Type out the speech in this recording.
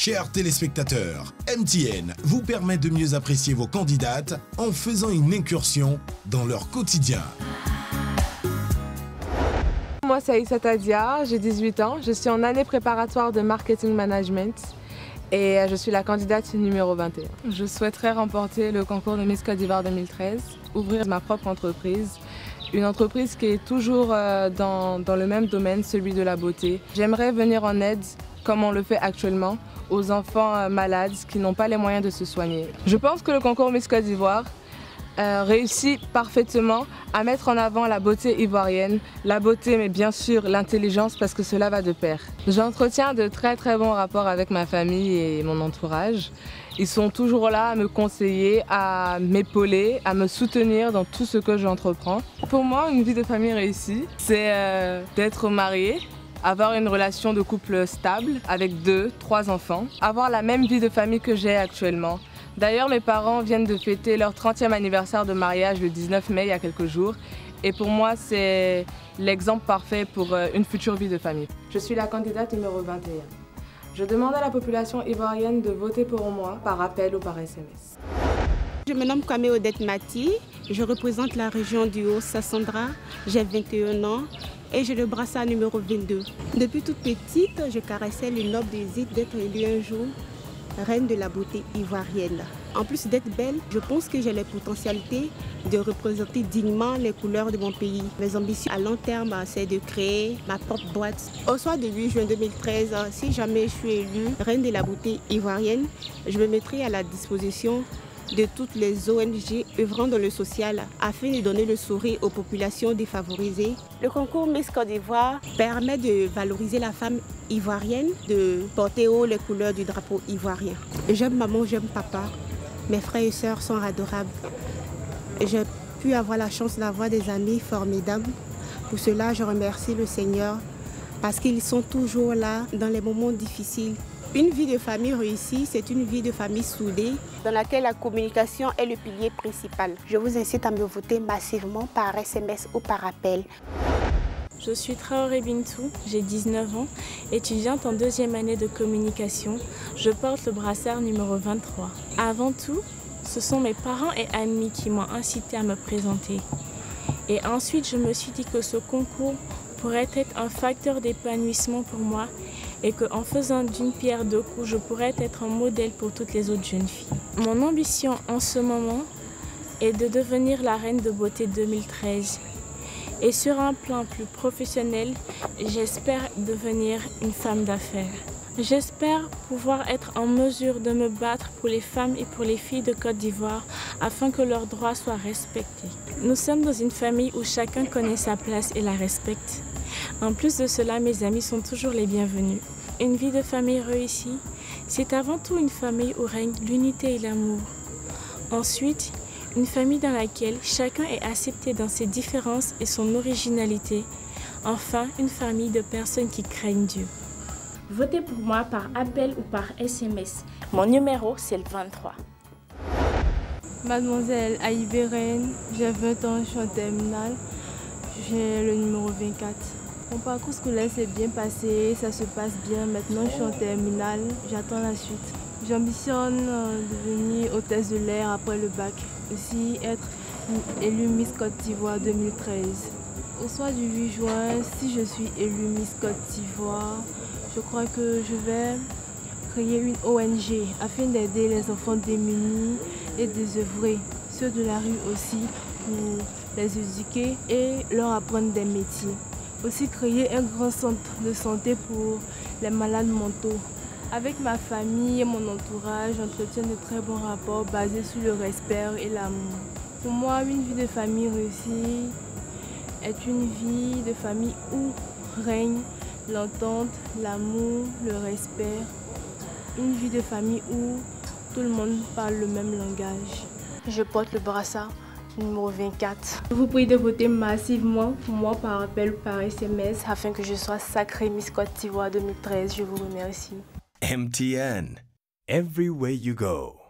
Chers téléspectateurs, MTN vous permet de mieux apprécier vos candidates en faisant une incursion dans leur quotidien. Moi, c'est Aïssa Tadia, j'ai 18 ans, je suis en année préparatoire de marketing management et je suis la candidate numéro 21. Je souhaiterais remporter le concours de Miss Côte d'Ivoire 2013, ouvrir ma propre entreprise, une entreprise qui est toujours dans le même domaine, celui de la beauté. J'aimerais venir en aide, comme on le fait actuellement, aux enfants malades qui n'ont pas les moyens de se soigner. Je pense que le concours Miss Côte d'Ivoire réussit parfaitement à mettre en avant la beauté ivoirienne, la beauté mais bien sûr l'intelligence parce que cela va de pair. J'entretiens de très bons rapports avec ma famille et mon entourage. Ils sont toujours là à me conseiller, à m'épauler, à me soutenir dans tout ce que j'entreprends. Pour moi, une vie de famille réussie, c'est d'être mariée, avoir une relation de couple stable avec 2, 3 enfants, avoir la même vie de famille que j'ai actuellement. D'ailleurs, mes parents viennent de fêter leur 30e anniversaire de mariage le 19 mai, il y a quelques jours. Et pour moi, c'est l'exemple parfait pour une future vie de famille. Je suis la candidate numéro 21. Je demande à la population ivoirienne de voter pour moi par appel ou par SMS. Je me nomme Kwame Odette Mati, je représente la région du Haut-Sassandra, j'ai 21 ans et j'ai le brassard numéro 22. Depuis toute petite, je caressais le noble désir d'être élue un jour reine de la beauté ivoirienne. En plus d'être belle, je pense que j'ai les potentialités de représenter dignement les couleurs de mon pays. Mes ambitions à long terme, c'est de créer ma propre boîte. Au soir de 8 juin 2013, si jamais je suis élue reine de la beauté ivoirienne, je me mettrai à la disposition de toutes les ONG œuvrant dans le social afin de donner le sourire aux populations défavorisées. Le concours Miss Côte d'Ivoire permet de valoriser la femme ivoirienne, de porter haut les couleurs du drapeau ivoirien. J'aime maman, j'aime papa. Mes frères et sœurs sont adorables. J'ai pu avoir la chance d'avoir des amis formidables. Pour cela, je remercie le Seigneur parce qu'ils sont toujours là dans les moments difficiles. Une vie de famille réussie, c'est une vie de famille soudée dans laquelle la communication est le pilier principal. Je vous incite à me voter massivement par SMS ou par appel. Je suis Traoré Bintou, j'ai 19 ans, étudiante en 2e année de communication. Je porte le brassard numéro 23. Avant tout, ce sont mes parents et amis qui m'ont incité à me présenter. Et ensuite, je me suis dit que ce concours pourrait être un facteur d'épanouissement pour moi et qu'en faisant d'une pierre deux coups, je pourrais être un modèle pour toutes les autres jeunes filles. Mon ambition en ce moment est de devenir la reine de beauté 2013. Et sur un plan plus professionnel, j'espère devenir une femme d'affaires. J'espère pouvoir être en mesure de me battre pour les femmes et pour les filles de Côte d'Ivoire afin que leurs droits soient respectés. Nous sommes dans une famille où chacun connaît sa place et la respecte. En plus de cela, mes amis sont toujours les bienvenus. Une vie de famille réussie, c'est avant tout une famille où règne l'unité et l'amour. Ensuite, une famille dans laquelle chacun est accepté dans ses différences et son originalité. Enfin, une famille de personnes qui craignent Dieu. Votez pour moi par appel ou par SMS. Mon numéro, c'est le 23. Mademoiselle Aïbérène, j'ai 20 ans, je suis en terminale. J'ai le numéro 24. Mon parcours scolaire s'est bien passé, ça se passe bien. Maintenant, je suis en terminale, j'attends la suite. J'ambitionne devenir hôtesse de l'air après le bac. Aussi être élue Miss Côte d'Ivoire 2013. Au soir du 8 juin, si je suis élue Miss Côte d'Ivoire, je crois que je vais créer une ONG afin d'aider les enfants démunis et désœuvrés, ceux de la rue aussi, pour les éduquer et leur apprendre des métiers. Aussi créer un grand centre de santé pour les malades mentaux. Avec ma famille et mon entourage, j'entretiens de très bons rapports basés sur le respect et l'amour. Pour moi, une vie de famille réussie est une vie de famille où règne l'entente, l'amour, le respect. Une vie de famille où tout le monde parle le même langage. Je porte le brassard numéro 24. Vous pouvez voter massivement pour moi par appel ou par SMS afin que je sois sacrée Miss Côte d'Ivoire 2013. Je vous remercie. MTN, everywhere you go.